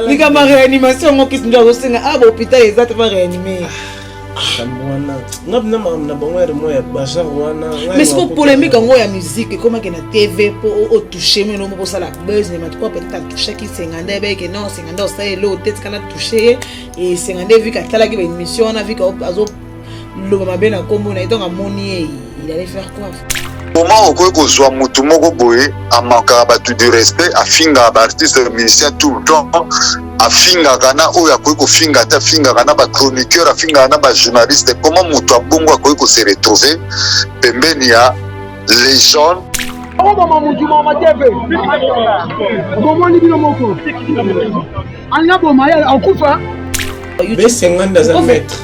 Nika ma réanimation mo kisi ndo osenga aba hôpital exact va réanimer. Mais c'est pour polémique en ya musique comment que na TV pour toucher mais non pour ça la buzz mais quoi peut-être toucher qui 50 que non 50 ça est l'eau peut-être qu'on a touché et 50 vu qu'à la une émission on a vu qu'azo le mabé na kombo na donc amoni il allait faire quoi. Comment on peut que soit mutumoko boye a manquer batu de respect a finga ba artiste musicien tout le temps a finga kana oya ko finga ta finga kana ba chroniqueur a finga kana ba journaliste comment mutu abongo ko se retrouver pembeni ya les jeunes oh mama mujuma matebe comment ni bino moko anya boma ya akufa mais 50 dans un mètre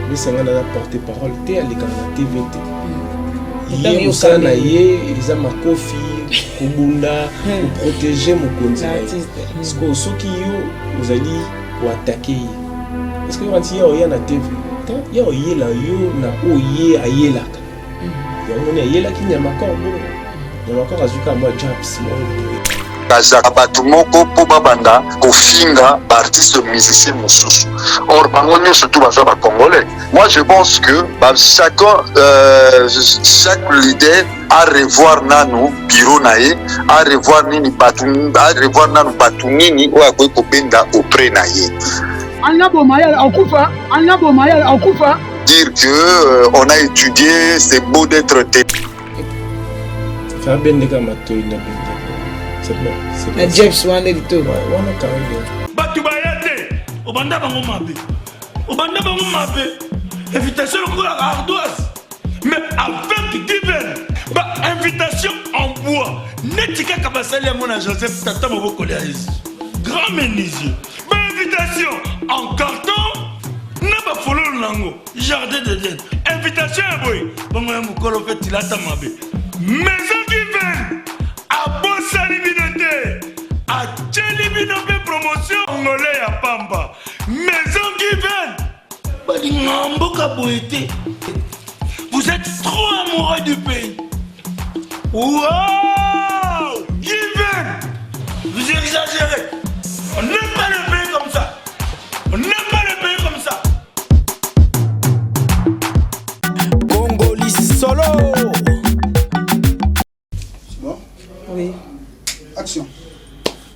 mais 50 dans porter parole té à l'écran TVT il osana ye eza makofi kubunda pour protéger mokonzi parce que soki yo ozali ko attaquer parce que quand il y a na TV ya oyela yo na oye ayelaka ya on ayela ki nyama korbo nyama korbo azuka moi jobs moi kazaka batu moko po babanda kofinga ba artiste musicien mosusu or bango nyonso tout baza ba congolais. Moi je pense que chacun chaque leader à revoir nanu bureau nae à revoir nini batu à revoir nanu batu nini o akoy ko benda auprès nae anya bomaya akufa anya bomaya akufa dire que on a étudié c'est beau d'être faire bende kama to ina bende. C'est bon. C'est James Wan et tout. On a carré. Batu bayate. Obanda bango mabe. Obanda bango mabe. Invitation pour la ardoise. Mais avec divers. Bah invitation en bois. Netika kabasali à mon Joseph Tata Moboko Léaïs. Grand menuisier. Bah invitation en carton. N'a pas follow lango. Jardin de Dieu. Invitation à boy. Bango yamukolo fait tilata mabe. Maison divers. A Bossali Binote, a Tcheli Binote promotion congolais à Pamba, maison Given. Badingamboka Boété, vous êtes trop amoureux du pays. Wow, Given, vous exagérez. On n'aime pas le pays comme ça. On n'aime pas le pays comme ça. Congoli solo. Oui. Action.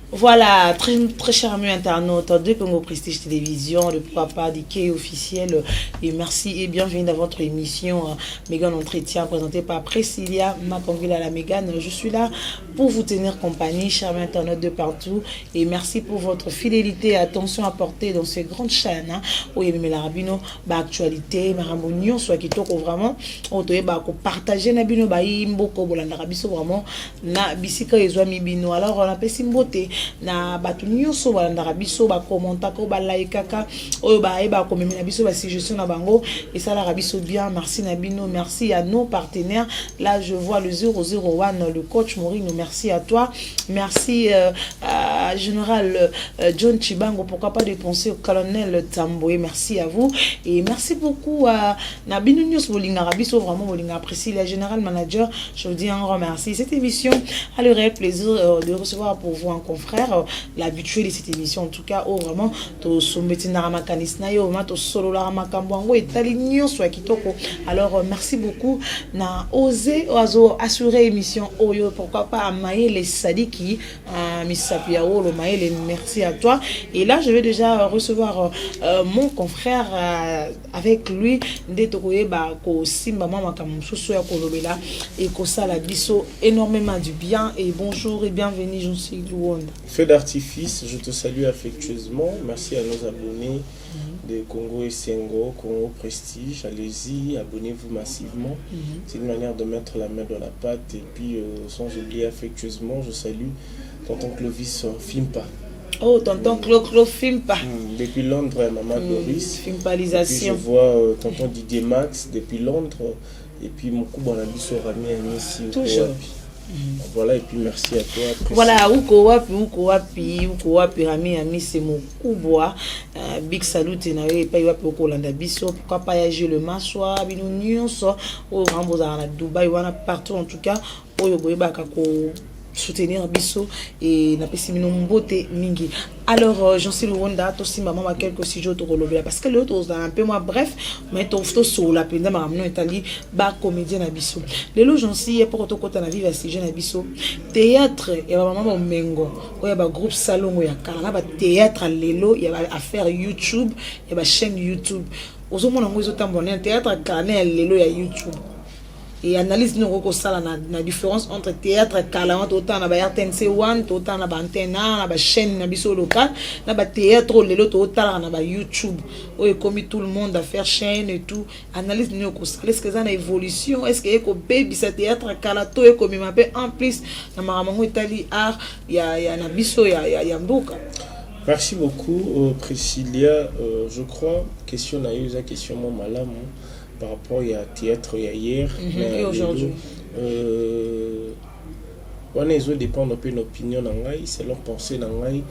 Voilà, très, très cher ami internaute de Congo Prestige Télévision, le papa d'Ike officiel. Et merci et bienvenue dans votre émission Mégane Entretien présentée par Priscilla Maconville à la Mégane. Je suis là pour vous tenir compagnie, chers amis internautes de partout. Et merci pour votre fidélité et attention apportée dans ces grandes chaînes. Où il y a la rabino, actualité, marabonion, soit qui toque vraiment. On doit partager na bino ba imboko bolanda rabiso vraiment na bisika ezwami bino. Alors on appelle simboté. Na batu nyonso balandaka biso ba commentaka ba likaka oyo ba eba ko memina biso ba suggestion na bango et ça la biso bien. Merci Nabino, merci à nos partenaires. Là je vois le 001 le coach Morino, merci à toi, merci à général John Chibango, pourquoi pas dépenser au colonel Tamboé, merci à vous et merci beaucoup à Nabino News Bolinga Rabiso, vraiment Bolinga apprécie la général manager. Je vous dis un grand merci. Cette émission a le réel plaisir de recevoir pour vous un confrère l'habitué de cette émission en tout cas oh vraiment to sombeti na ramakanisna yo ma to solo la ramakambo et talignon soit kitoko. Alors merci beaucoup na osé oazo assurer émission oyo pourquoi pas à Maël Sadiki Misapia le Maël, merci à toi. Et là je vais déjà recevoir mon confrère avec lui ndetokoye ba ko simba mama kamususu ya kolobela et ko sala biso énormément du bien. Et bonjour et bienvenue, je suis Louane. Feu d'artifice, je te salue affectueusement. Merci à nos abonnés de Congo et Sengo, Congo Prestige. Allez-y, abonnez-vous massivement. C'est une manière de mettre la main dans la pâte. Et puis, sans oublier affectueusement, je salue tonton Clovis Fimpa. Oh, tonton Clo Fimpa. Depuis Londres, maman Doris. Fimpalisation. Et puis, je vois tonton Didier Max depuis Londres. Et puis, mon coup, on a vu sur Rami Agnès. Toujours. Voilà, et puis merci à toi. Voilà, uko wapi Rami c'est mon kubwa. Big salut na we pa wapi uko landa biso. Pourquoi pas yager le maswa bino nyonso au Ramboza na Dubaï wana partout en tout cas. Oyo boyeba ka ko soutenir biso et na pesi mino mbote mingi. Alors, j'en sais le Wanda, aussi maman m'a quelques sujets autour de l'objet parce que l'autre est un peu moins bref, mais tu as sur la peine de ma maman Italie, bas comédien à Bissau. Les lots, j'en sais, pour tout côté la vie à sujet à Bissau. Théâtre, il y a maman Mengo, il y a un groupe salon, il y a un théâtre à l'élo, il y a affaire YouTube, il y a une chaîne YouTube. Aux hommes, on a un théâtre à Canet à l'élo, il y a YouTube. Et analyse nous la différence entre théâtre Kalangot autant na RTNC 1 autant na antenne na chaîne na biso local na théâtre lelo autant na YouTube où comme tout le monde à faire chaîne et tout analyse nous est-ce que ça a évolution est-ce que eko baby ce théâtre Kalato et comme m'appelle en plus na maramango Italie art il y a na biso il y a mboka. Merci beaucoup Priscilla. Je crois question na eu question mon malam par rapport à théâtre hier et aujourd'hui on est dépend un peu d'opinion nangai selon pensée nangai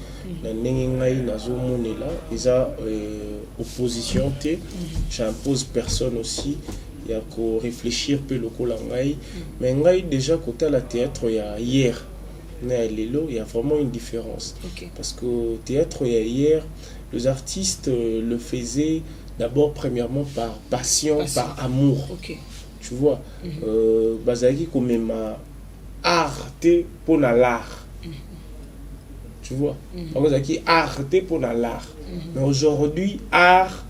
na nengai nazo monela isa opposition té j'impose personne aussi il y a qu'à réfléchir peu le colangai mais ngai déjà côté la théâtre hier il y a vraiment une différence parce que théâtre hier les artistes le faisaient d'abord, premièrement, par passion, par amour. Tu vois, Bazaki comme ma arte pour l'art. Tu vois, Bazaki arte pour l'art. Mais aujourd'hui, art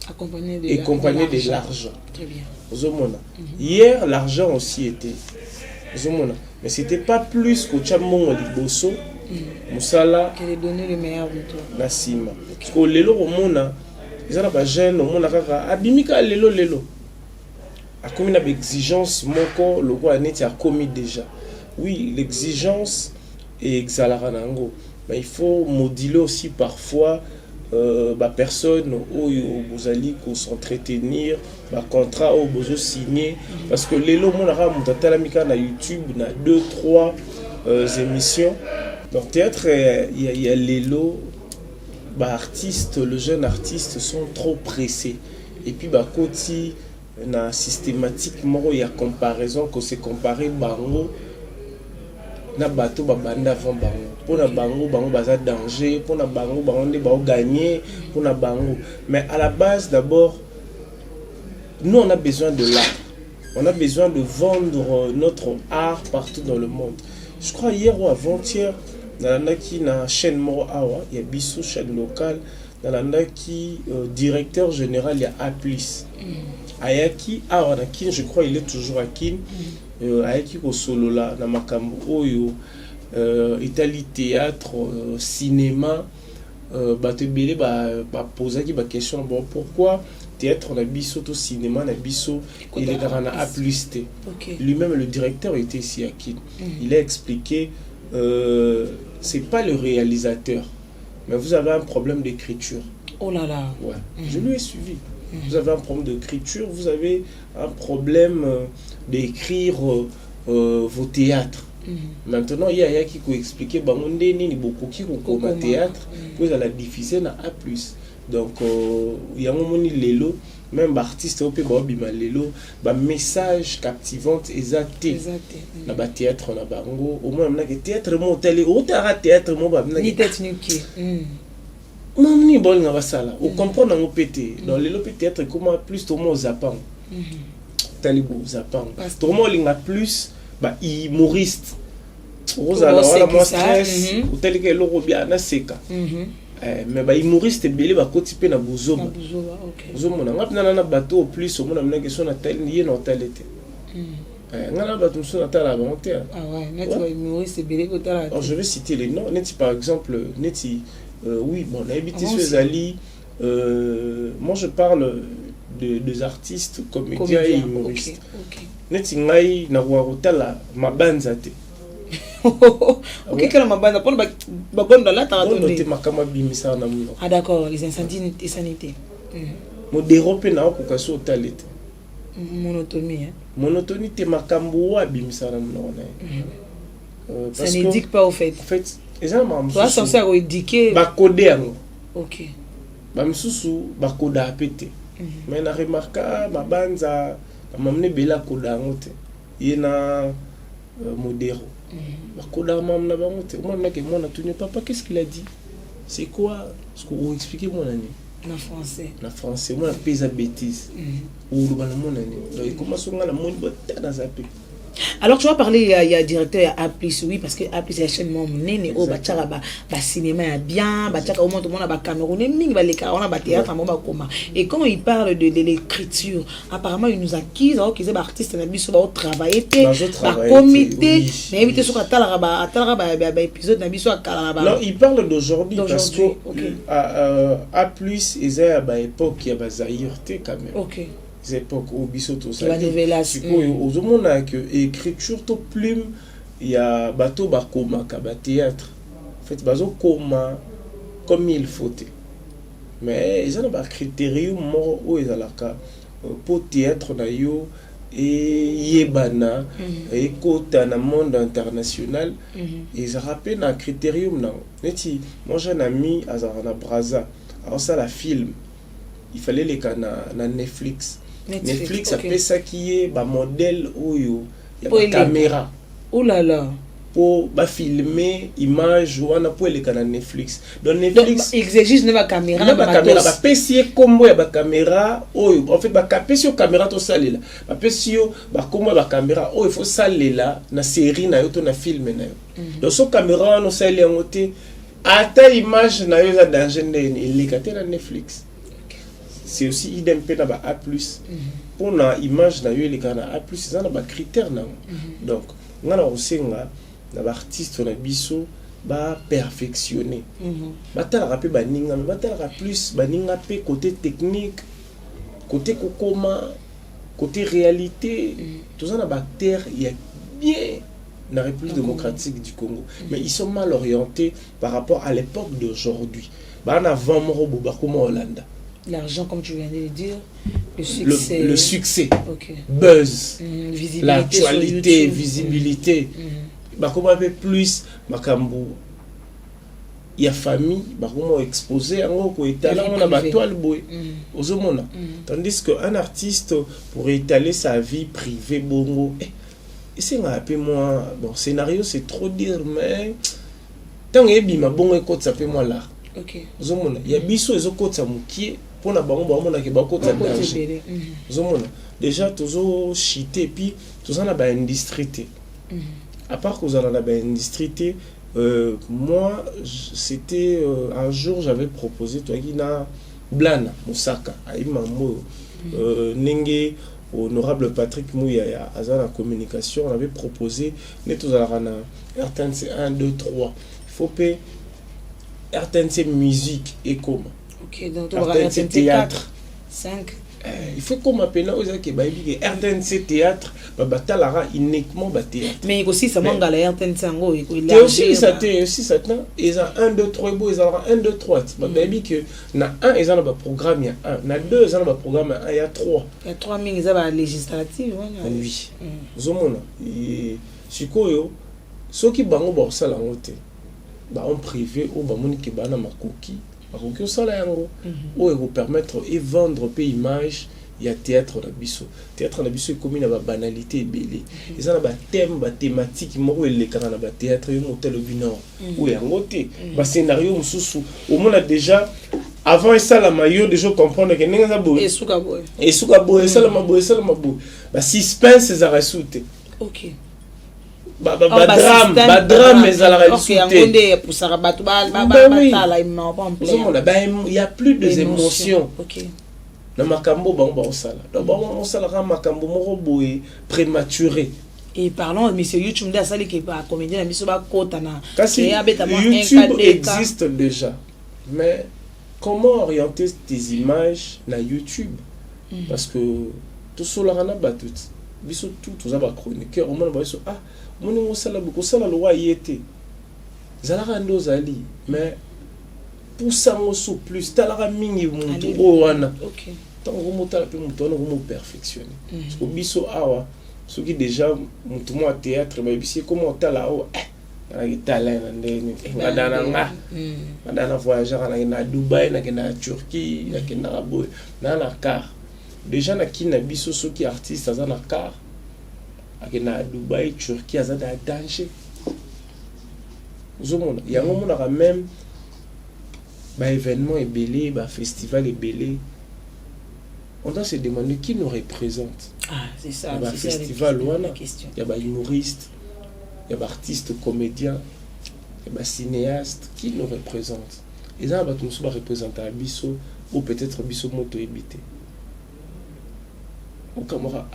accompagné de l'argent. Très bien. Hier, l'argent aussi était. Mais c'était pas plus que Chamon Liboso, Moussala, qui a donné le meilleur de toi. Nassima. Parce que l'élo au monde, ils ont pas jeune au monde abimika lelo a commis une exigence moko le roi net a commis déjà oui l'exigence est exalaranango mais il faut moduler aussi parfois personne où vous allez s'entretenir contrat où vous signer parce que lelo mon ara mutatamika na YouTube na 2-3 émissions donc théâtre il y a lelo artistes, le jeune artiste sont trop pressés et puis côté na systématiquement il y a comparaison que c'est comparé bango na bateau banda avant bango pour na bango baza danger pour na bango nde ba gagner pour na bango mais à la base d'abord nous on a besoin de l'art on a besoin de vendre notre art partout dans le monde je crois hier ou avant-hier Nalandaki na chaîne moro awa il y a biso chaîne locale Nalandaki directeur général il y a A+. Ayaki awa na kin je crois il est toujours à kin ayaki ko solo la na makambo oyo Italie théâtre cinéma bato belé ba poser ba question bon pourquoi théâtre na biso to cinéma na biso il est dans A+. Lui-même le directeur était ici à kin il a expliqué c'est pas le réalisateur, mais vous avez un problème d'écriture. Oh là là. Ouais. Je lui ai suivi. Vous avez un problème d'écriture, vous avez un problème d'écrire vos théâtres. Maintenant, il y a qui peut expliquer ni beaucoup qui ont théâtre, vous allez diffuser na A+. Donc, il y a un moment lelo, même artiste au pays lelo, message captivant exacté. Na ba théâtre na bango, au moins na théâtre mo télé, au théâtre mo ni tête ni qui. Ni bol na basala, o comprendre ngo pété. Dans lelo théâtre comment plus tout mo zapang. Talibo zapang. Tout mo linga plus humoriste. Rosala wala mo stress, ou tel que lo robia na seka. Mais humoriste belé koti pe na buzoma. Buzoma na ngapna na bateau plus au mona mena question na tel ni na tel était. Ngana bateau so na tala ba monter. Ah ouais, net humoriste belé ko tala. Alors je vais citer les noms, net par exemple neti oui, bon, on a habité sur Ali. Moi je parle des artistes comédiens et humoristes. Neti ngai na warotala mabanzate. Ok, quelle mabanda pour ba bonda là t'as donné. On makama bimisa na muno. Ah d'accord, les incendies et sanité. Mo déroper na ko kaso talete. Monotonie hein. Monotonie te makambo wa bimisa na muno na. Ça n'indique pas au fait. En fait, exactement. Toi censé indiquer ba coder. OK. Ba msusu ba koda pété. Mais na remarquer mabanza mamne bela koda ngote. Yena modéro. Bakoda mam na bango te. Moi na ke moi na tuni papa qu'est-ce qu'il a dit? c'est quoi ce que vous expliquez mon année En français. En français, moi, je fais bêtise. Ou le mon année. Donc, comment sont la monde dans un pays. Alors, tu vas parler, il y a directeur A+, oui, parce que A+, c'est la chaîne mon nene, oh, bachara, cinéma est bien, bachara, au moins, tout le monde a Camerounais, ming, les carons, a théâtre, comment. Et quand il parle de l'écriture, apparemment, il nous acquise, alors qu'ils sont artistes, ils ont travaillé, comité, mais éviter sur la épisode, non, il parle d'aujourd'hui, parce que A+, ils ont à l'époque, il y a Zahir, quand même. Ok. Ces époques où Bissoto ça la révélation aux hommes a que écriture to plume il y a bateau bakoma ka théâtre en fait bazo koma comme il faut mais ils ont ba critérium mort où ils alaka pour théâtre na yo et yebana et kota na monde international ils rappellent un critérium na neti moi j'ai un ami azarana Braza alors ça la film il fallait les cana na Netflix okay. A fait ça qui est ba modèle oyo ya ba caméra oh là là pour ba filmer image wana pour les canal Netflix donc Netflix exige ne ba caméra na ba caméra ba pesier combo ya ba caméra oyo en fait ba capesio caméra to salela ba pesio ba combo ba caméra oyo il faut salela na série na yo to na film na yo donc so caméra no salela ngote ata image na yo za danger ndeni ilikate na Netflix. C'est aussi idem pe na ba A+. Pour na image na yo les gars na A+, ça na ba critère na. Donc, ngana osenga na ba artiste na biso ba perfectionner. Ba tala rapé ba ninga, ba tala plus ba ninga pe côté technique, côté kokoma, côté réalité, tout ça na ba terre il y a bien la République démocratique du Congo, mais ils sont mal orientés par rapport à l'époque d'aujourd'hui. Ba na avant moro boba comme Hollande. L'argent, comme tu viens de le dire, le succès, okay. Buzz, l'actualité, visibilité. Bah, comment un peu plus, Makambo, il y a famille, bah, comment exposer, on a ma toile boy, aux hommes. Tandis qu'un artiste, pour étaler sa vie privée, bongo, et c'est un peu moins, bon, scénario, c'est trop dire, mais tant que je bon écoute, ça fait moins là. Ok. Il y a biso et autres ça moukier pour na bango bango na ke bako ça danger. Déjà toujours chité puis tout ça na ba industrie. À part que vous en avez ba industrie, moi c'était un jour j'avais proposé toi qui na Blana Moussaka à Imambo Nenge honorable Patrick Mouya à la communication on avait proposé net tous à la RTNC 1 2 3 il faut payer RTNC musique et comme ok donc RTNC théâtre 5 il faut qu'on m'appelle là aux que baby RTNC théâtre batalara uniquement ba théâtre mais aussi ça manque la RTNC ngo il a aussi ça ils ont 1 2 3 beau ils ont 1 2 3 baby que na 1 ils ont un programme il y a 1 na 2 ils ont un programme il y a 3 il y a 3 000 ils ont la législative oui zomona et sikoyo soki bango ba sala ngote ba en privé ou ba moni ke bana makoki makoki osala yango ou vous permettre et vendre pe image il y a théâtre na biso est comme na ba banalité belé ils ont ba thème ba thématique moko elekana na ba théâtre yo motel bino ou yango te ba scénario mususu au moins déjà avant ça la maillot déjà comprendre que ninga boy et suka boy ça la maboy ba suspense za resute OK drame mais à la réalité il y a plus d'émotions na makambo bango osala donc bango osala ka makambo moko boye prématuré et parlons monsieur YouTube nda sali ke ba comédien na biso ba kota na YouTube existe déjà mais comment orienter tes images na YouTube parce que tout cela rana batut biso tout za ba chroniqueur au moins ba biso mon nom c'est la loi y était zalara ndozali mais pour ça on sous plus talara mingi muntu wana OK tant que motala pe muntu wana ko perfectionner parce que biso awa ce qui déjà muntu mo théâtre mais bisi comment tala o avec talent ndeni madana voyageur na Dubaï na Turquie na boy na car déjà na kina biso ce qui artiste ça na car à Dubaï, Turquie, à danger. Il y a un moment même événement est belé, festival est belé. On doit se demander qui nous représente. Ah, c'est ça. Il y a un festival, il y a des humoristes, il y a des artistes, comédiens, il y a des cinéastes. Qui nous représente? Et ça, nous sommes représentés à Bisso, ou peut-être Bisso Moto Ebité. Ou Kamara,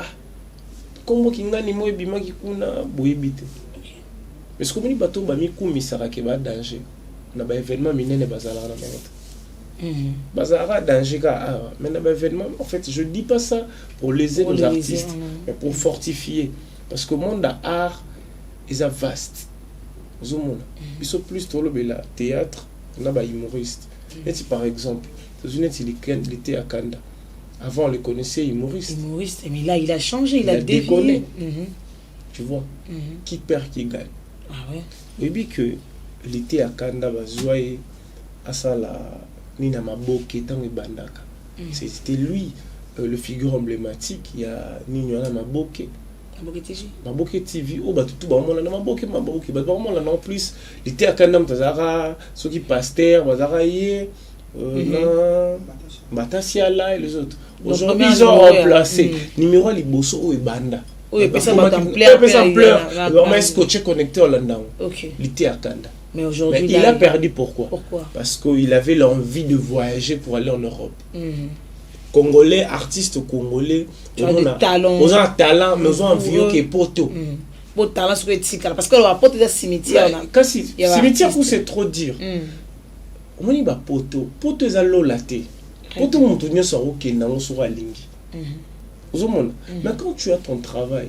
comment Kingani Mo Ebima Kikuna Boebité. Mais ce que nous bateau bami koumi sarake ba danger. Na ba événement minene bazala na bangote. Bazara danger ka mais na ba événement en fait je dis pas ça pour léser nos artistes mais pour fortifier parce que le monde d'art est vaste. Zo monde. Ils sont plus trop le théâtre, na ba humoriste. Et si par exemple, aux États-Unis il était à Kanda. Avant on le connaissait humoriste. Humoriste mais là il a changé, il a déconné. Tu vois. Qui perd qui gagne. Ah ouais. Et puis que l'été à Kanda bazoye à ça la Nina Maboke tant et Bandaka. C'était lui le figure emblématique. Il y a Nina Maboke. Maboke TV. Oh bah tout bah on a Maboke bah on a en plus l'été à Kanda bazara ceux qui pasteur bazara yé Batasiala et les autres. Aujourd'hui ils ont remplacé numéro liboso et Banda. Oui, ça va t'ampleur. On m'a scotché connecté au Landau. Il était à Kanda. Mais aujourd'hui, il a perdu. Pourquoi? Parce qu'il avait l'envie de voyager pour aller en Europe. Congolais, artistes congolais, ils ont un talent, mais ils ont un vieux qui est poteau. Pour talent, c'est parce que le rapport est cimetière. Cimetière, c'est trop dire. On dit que poteau est à l'eau laté. Poteau, on dit que c'est à lingi. Mais quand tu as ton travail,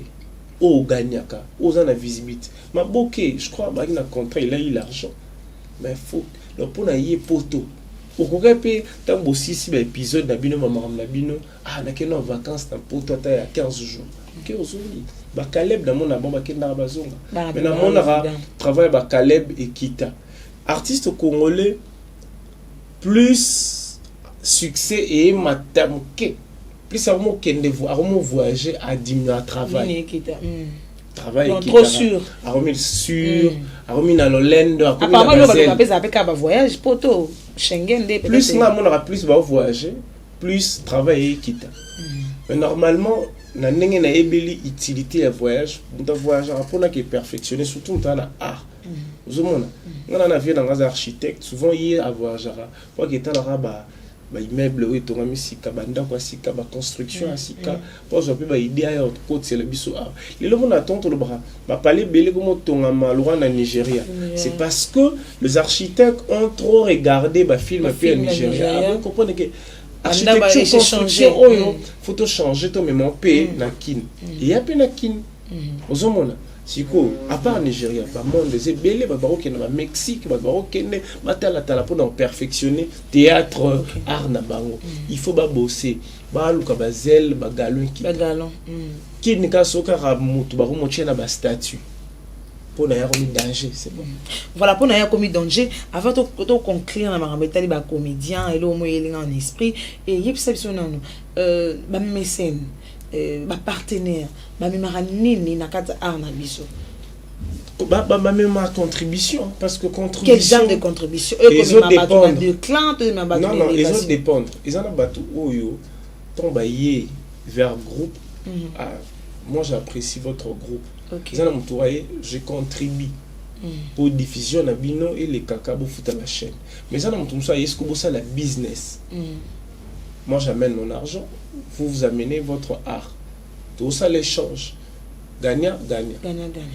au gagnaka, aux en a visibilité, ma bokeh, je crois, bah, il a contrat, il a eu l'argent. Mais il faut, le pont a eu poteau. Au Kogape, tant aussi si l'épisode d'Abino, maman Nabino, n'a en vacances, dans poteau, il y a 15 jours. Ok, aujourd'hui, bah, Caleb, dans mon abon, bah, qu'il n'a pas zonga. Mais dans mon travail, bah, Caleb et Kita. Artiste congolais, plus succès et matamke. Plus à voyager à diminuer à travail. Travail qui trop sûr. À remettre sûr, à remettre dans l'Hollande, à apparemment, le avec un voyage, poto, Schengen, plus on aura plus voyager, plus travailler quitte. Mais normalement, na n'engé na ebeli utilité à voyage, on doit voyager pour na qui perfectionner surtout dans l'art. Vous voyez, on a vu dans les architectes, souvent il à voyager, pour qu'il y ait un immeuble où il y a un banda quoi sika ba construction sika pour je peux idée à autre côté c'est le biso art les gens attendent le bras ba parler belé comme tonga malwa na Nigeria c'est parce que les architectes ont trop regardé ba film à Nigeria vous comprenez que architecture construction oyo faut changer ton même pays na kin il y a peine na kin ozomona siko à part Nigeria ba monde des belé ba baroque na Mexique ba baroque ne matala tala pour perfectionner théâtre art na bango il faut ba bosser ba luka ba zel ba galon qui ni ka soka ra mutu ba ko na ba statut pour na ya commis danger c'est bon voilà pour na ya commis danger avant to conclure na marambetali ba comédien et le mo yelinga en esprit et yepsa biso nanu ba mécène ba partenaire ba memara nini na kata art na biso même ma contribution parce que contribution quel genre de contribution ils ont dépendre de clients non ils ont dépendre ils en a battu oyo tombayer vers groupe moi j'apprécie votre groupe ils en a je contribue pour diffusion na bino et les caca fout à la chaîne mais ça on ça est-ce que vous ça la business moi j'amène mon argent vous amenez votre art tout ça l'échange gagnant.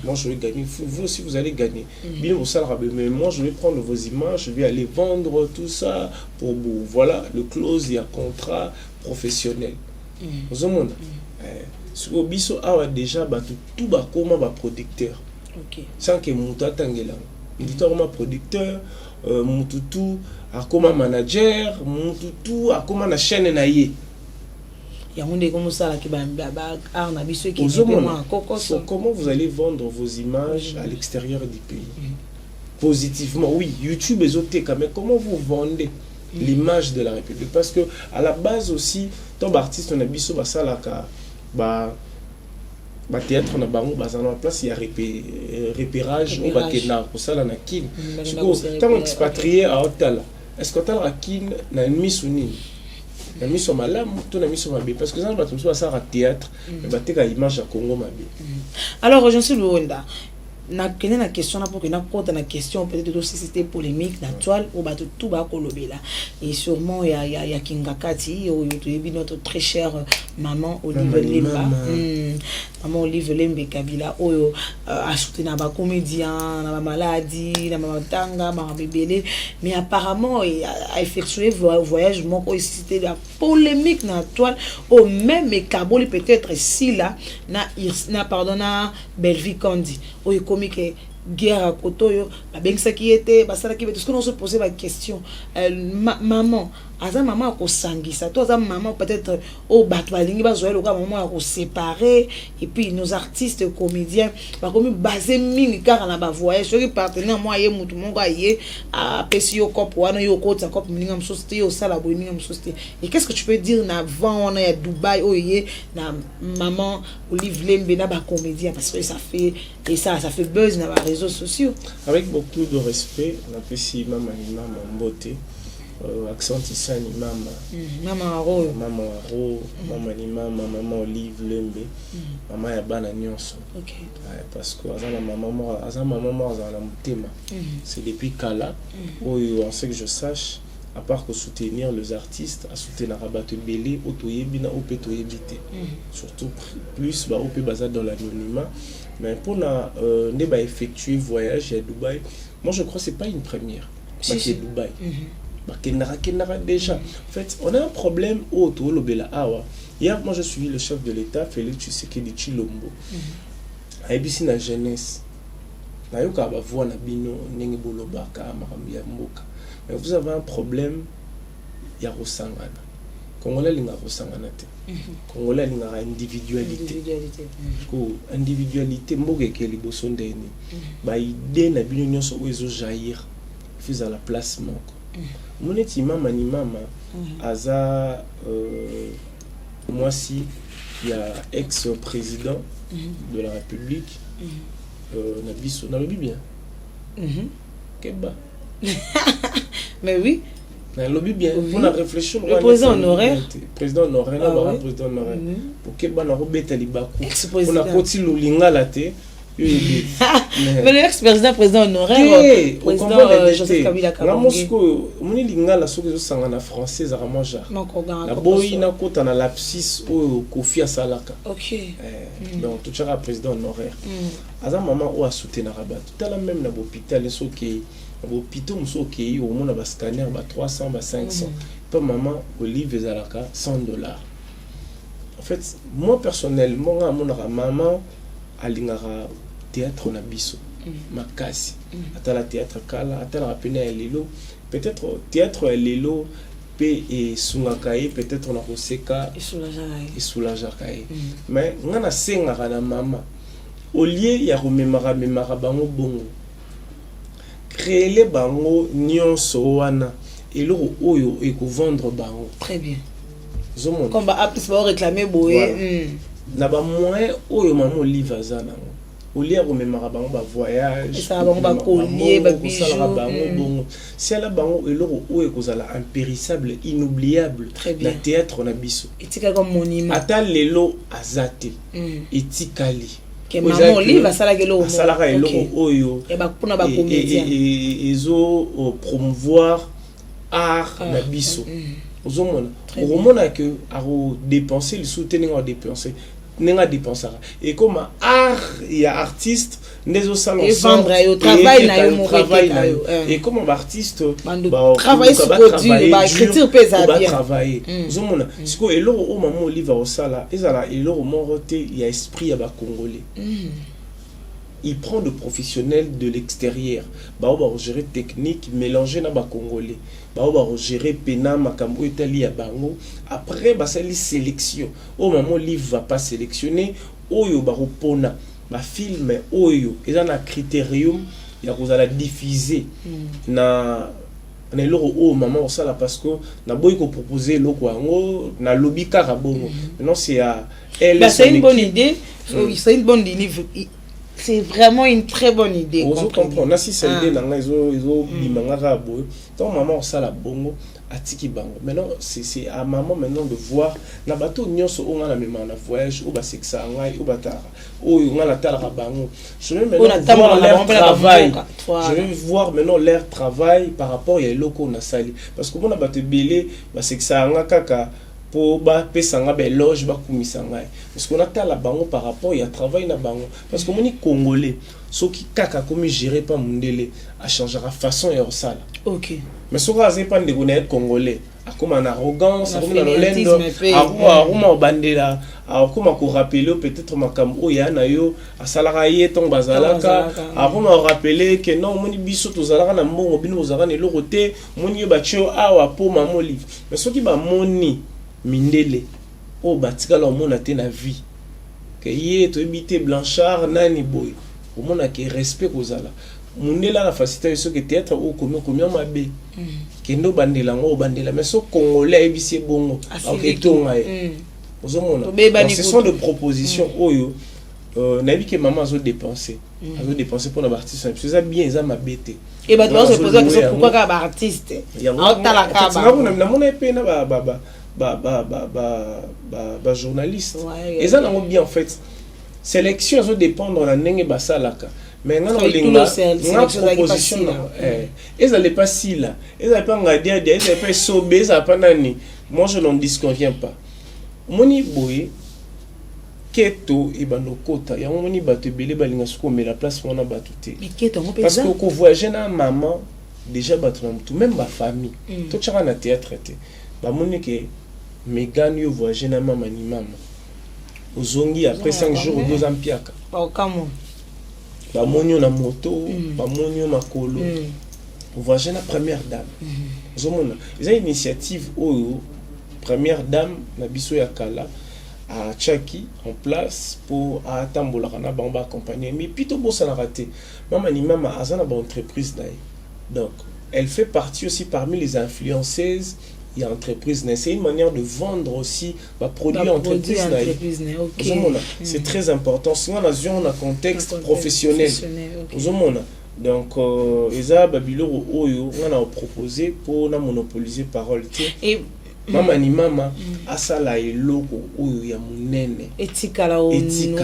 Moi je vais gagner, vous aussi vous allez gagner. Bien au salaire, mais moi je vais prendre vos images, je vais aller vendre tout ça pour vous. Voilà le clause, il y a contrat professionnel. Vous avez sur le biso a déjà tout bas comme un producteur. Sans que mon tatangela, mon producteur, mon tout a comme un manager, mon tout a comme un chaîne naïe. Comment vous allez vendre vos images à l'extérieur du pays? Positivement, oui, YouTube est auté, mais comment vous vendez l'image de la République? Parce que à la base aussi, tant artiste on a biso basalaka théâtre on a bango bazana place il y a repérage ou bakena pour ça la nakin. Tant expatrié à Otala est-ce que tu as na miso nini na miso malamu to na miso mabe parce que ça va tout ça théâtre mais bateka image ya Congo mabe. Alors je suis Luonda na kene na question na pour que na compte na question peut-être aussi c'était polémique na toile ou ba tout ba kolobela et sûrement ya Kingakati ou notre très chère maman Olive Lemba maman Olive Lembe Kabila oyo a soutenu ba comédien na maladie na matanga ba bébélé mais apparemment a effectué voyage mon c'était la polémique na toile au même Kaboli peut-être si là na pardonna Belvi Kondi oyo comme que guerre à Kotoyo la bengsa qui était basala qui tout ce qu'on se posait la question maman aza maman ko sangisa toi aza maman peut-être au batwalingi bazoya loka maman ko séparer et puis nos artistes comédiens ba comme basé mingi car na ba voyage sur partenaire moi yé mutu mongo yé a pesio cop wana yo kota cop minga msosté yo sala boy minga msosté et qu'est-ce que tu peux dire na vent on est à Dubaï oyé na maman Olive Lembe na ba comédien parce que ça fait et ça fait buzz na ba réseaux sociaux avec beaucoup de respect on appelle si maman Mbote accent ici ni maman Aro maman Olive Lembe maman ya bana nyonso OK parce que azana maman azana mutema c'est depuis Kala où on sait que je sache à part que soutenir les artistes à soutenir rabattre belé otoyebina opetoyebité surtout plus ba op bazar dans l'anonymat mais pour na ne ba effectuer voyage à Dubaï moi je crois c'est pas une première c'est Dubaï Kenara déjà. En fait, on a un problème autour de Lobela Awa. Hier, moi, je suis le chef de l'État, Félix Tshisekedi Tshilombo. Aïbisi na jeunesse. Na yoka ba voix na bino nenge bolobaka makambi ya mboka. Mais vous avez un problème ya rosangana. Congolais linga rosangana te. Congolais linga individualité. Ko individualité mboka ke liboso ndeni. Ba idée na bino nyonso ozo jaillir. Fais à la place moko. Mon mama ni mama aza moi si il y a ex-président de la République Nabiso na lobby bien Keba mais oui na lobby bien pour la réflexion le président honoraire président honoraire président honoraire pour Keba na robeta libaku pour la koti lulinga la te mais l'ex-président président honoraire président Joseph Kabila Kabange Moscou moni lingala soki zo sangana français za manger la boy na kota na lapsis o Kofi asalaka OK donc tout ça président honoraire aza maman o a soutenir rabat tout la même na hôpital soki hôpital musoki au mona ba scanner ba 300 ba 500 to maman Olive Zalaka $100 en fait moi personnellement mon maman alingara théâtre na biso makasi atala théâtre kala atala pena lelo peut-être théâtre lelo pe et sungakaye peut-être on a koseka et soulagakaye mais ngana senga na mama au lieu ya rememara bango bongo créer les bango nyonso wana eloko oyo e ko vendre bango très bien zomo comme ba apps ba réclamer boye na ba moyen oyo maman Olive azana au lieu de me bango ba voyage ça bango ba collier ba bijoux bongo si ala bango eloko oyo kozala impérissable inoubliable na théâtre na biso etika comme monument ata lelo azate etikali que maman Olive asala keloko asala eloko oyo e ba pona ba comédien ezo promouvoir art na biso ozomona omona que aro dépenser le soutenir à dépenser n'enga dépenser et comme art il y a artiste nezo salon et vendre au travail na yo travail et comme artiste travailler sur produit ba écriture pesa bien travailler ozomona siko eloko o maman Olive osala ezala eloko morote il y a esprit ya ba congolais il prend de professionnels de l'extérieur ba gérer technique mélanger na ba congolais ba gérer pena makambo etali ya bango après ba sali sélection au moment Olive va pas sélectionner oyo ba repona ba film oyo eza na critérium ya kozala diffuser na eloko o maman osala parce que na boy ko proposer eloko yango na lobby kaka bongo maintenant c'est à elle c'est une bonne idée c'est une bonne idée c'est vraiment une très bonne idée. Vous comprenez, si c'est l'idée, ils ont donc maman ça la bongo atiki bango. Maintenant c'est à maman maintenant de voir na bateau nyonso on a la même en voyage ou ba sexa ngai ou batara ou on a la tala bango. Je vais maintenant voir leur travail. Je vais voir maintenant leur travail par rapport à loko na sali parce que on a bateau belé ba sexa nga kaka pour ba pesanga be loge ba kumisanga parce qu'on a la bango par rapport il travail na bango parce que mon congolais ceux qui kaka comme gérer pas mundele a changera façon et ça. OK. Mais ce que c'est pas de connaître congolais a comme en arrogance comme dans l'endo a bandela a comme ko rappeler peut-être makambo ya na yo a salara yeton bazalaka a comme rappeler que non moni biso to zalaka na mbongo bino bozaka ne lokote moni ba tio awa po mamoli mais ceux qui ba moni mindele o batika la mona te na vie que yé to ebité blanchard nani boy au mona que respect kozala mundela la facilité ce que théâtre o combien mabe kendo bandela ngo bandela mais so congolais ebisi bongo ok tonga ozomona ce sont des propositions oyo na bi que maman azo dépenser pour les artistes c'est ça bien ça mabete et bah toi se poser la question pourquoi ka ba artiste en tala ka ba na mona epena ba journaliste et ça n'a bien en fait sélection ça dépend de la nenge basalaka mais non linga na proposition et ça n'est pas si là et ça pas ngadia et ça pas sobé ça pas nani moi je n'en disconviens pas moni boy keto et banokota ya moni bato belé balinga suko mais la place on a batuté parce que ko voyager na maman déjà bato na tout même ma famille tout chaka na théâtre traité ba moni que Megan yo voyager na maman ni maman ozongi après 5 jours ou 2 ans piaka ba kamo ba monyo na moto ba monyo makolo voyager na première dame ozomona ils ont une initiative oyo première dame na biso ya kala à Tchaki en place pour atambola na bamba accompagner mais plutôt bon ça l'a raté maman ni maman azana ba entreprise d'ailleurs donc elle fait partie aussi parmi les influenceuses. Il y a entreprise, c'est une manière de vendre aussi produits entreprise. C'est très important. Sinon, on a un contexte professionnel. Donc, Eza Babilo Oyo, on a proposé pour monopoliser parole. Et Mama ni mama asala eloko oyo ya munene etika la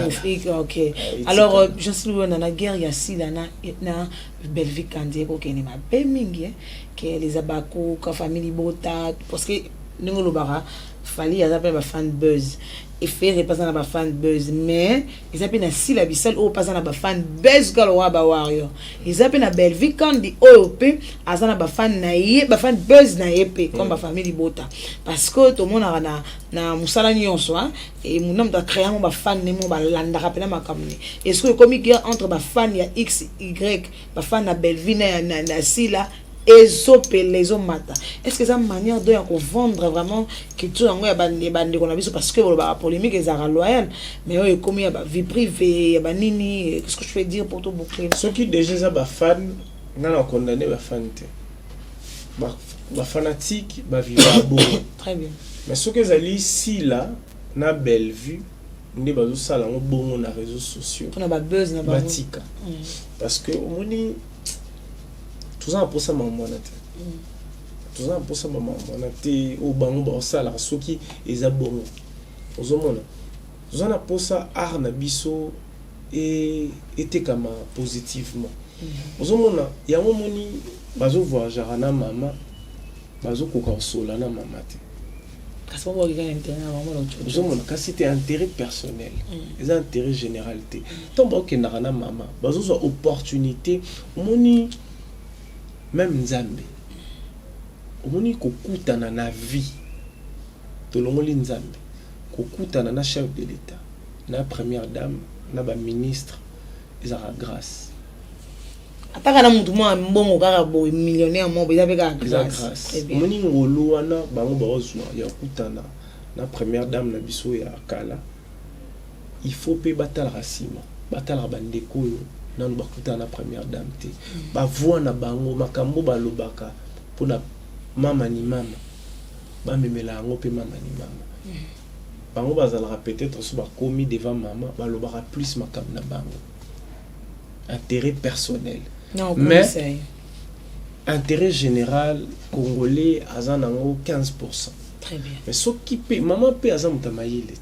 Afrika. OK. Alors je suis dans la guerre ya sila na Belgique kandie ko kene ma bemingi que les abako ka famille bota parce que ngolo bara fali ya ba fan buzz et faire pas na fan buzz mais ils appellent na sila bisal o pas na fan buzz galwa ba warrior ils appellent na Belgique kandi OP azana ba fan na ye ba fan buzz na EP comme ba famille bota parce que tout le monde na musala nyonso et mon homme da créer mon ba fan ne mo ba landa rapena makamni est-ce que comme guerre entre ba fan ya X Y ba fan na Belgique na sila les mata. Est-ce que c'est une manière de vendre vraiment culture en parce que la polémique est loyale mais comme il y a vie privée il y a nini qu'est-ce que je peux dire pour tout boucler ceux qui déjà sont fan on condamné ba fan ba fanatique ba vivre bon très bien mais ceux qui allent ici là na belle vue ndi bazo sala ngo bon na réseaux sociaux on a ba buzz na ba batika parce que au moni tout ça pour ça maman naté tout ça pour ça maman naté au bango ba sala soki eza bon ozomona tout ça pour ça art na biso et était comme positivement ozomona ya moni bazo voyager na maman bazo ko consoler na maman té parce que on va intérêt vraiment ozomona ka c'était intérêt personnel les intérêts généralité tant ba ke na maman bazo so opportunité moni même Nzambe omoni kokutana na vie tolongoli Nzambe kokutana na chef de l'état na première dame na ba ministre ezara grâce ataka na mutu mwa mbongo kaka bo millionnaire mo beza beka grâce omoni ngolo wana bango bazwa ya kutana na première dame na biso ya kala il faut pe batala rasima batala bandeko nan bakutana na première dame te ba voix na bango makambo balobaka pona mama ni mama ba memela ngo pe mama ni mama bango bazala peut-être so ba komi devant mama balobaka plus makambo na bango intérêt personnel. Non, mais conseil. Intérêt général congolais azanango 15%. Très bien. Mais ce qui paye, maman paye azamuta mayele.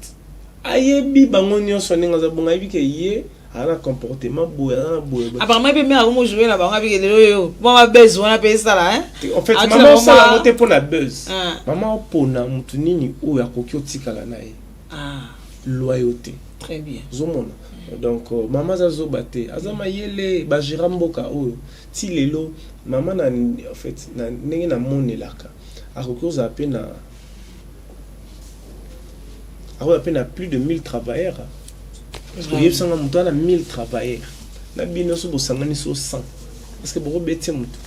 Ayebi bango nyonso nenga za bonga yebi ke ye ana comportement boya na boya. Apparemment peut même comment jouer là-bas avec les yo. Bon ma besoin on payer ça là hein. En fait maman ça la moté pour la buzz. Maman pona mutu nini o ya koki otikala na ye. Ah, loyauté. Très bien. Zomona. Donc maman zazo baté azama yele ba jiramboka o ti lelo maman na en fait na ndenge na monelaka akokoza apena à plus de 1000 travailleurs. Parce qu'il y a 1000 travailleurs. Na bino so bosangani so 100. Parce que boko bete mutu.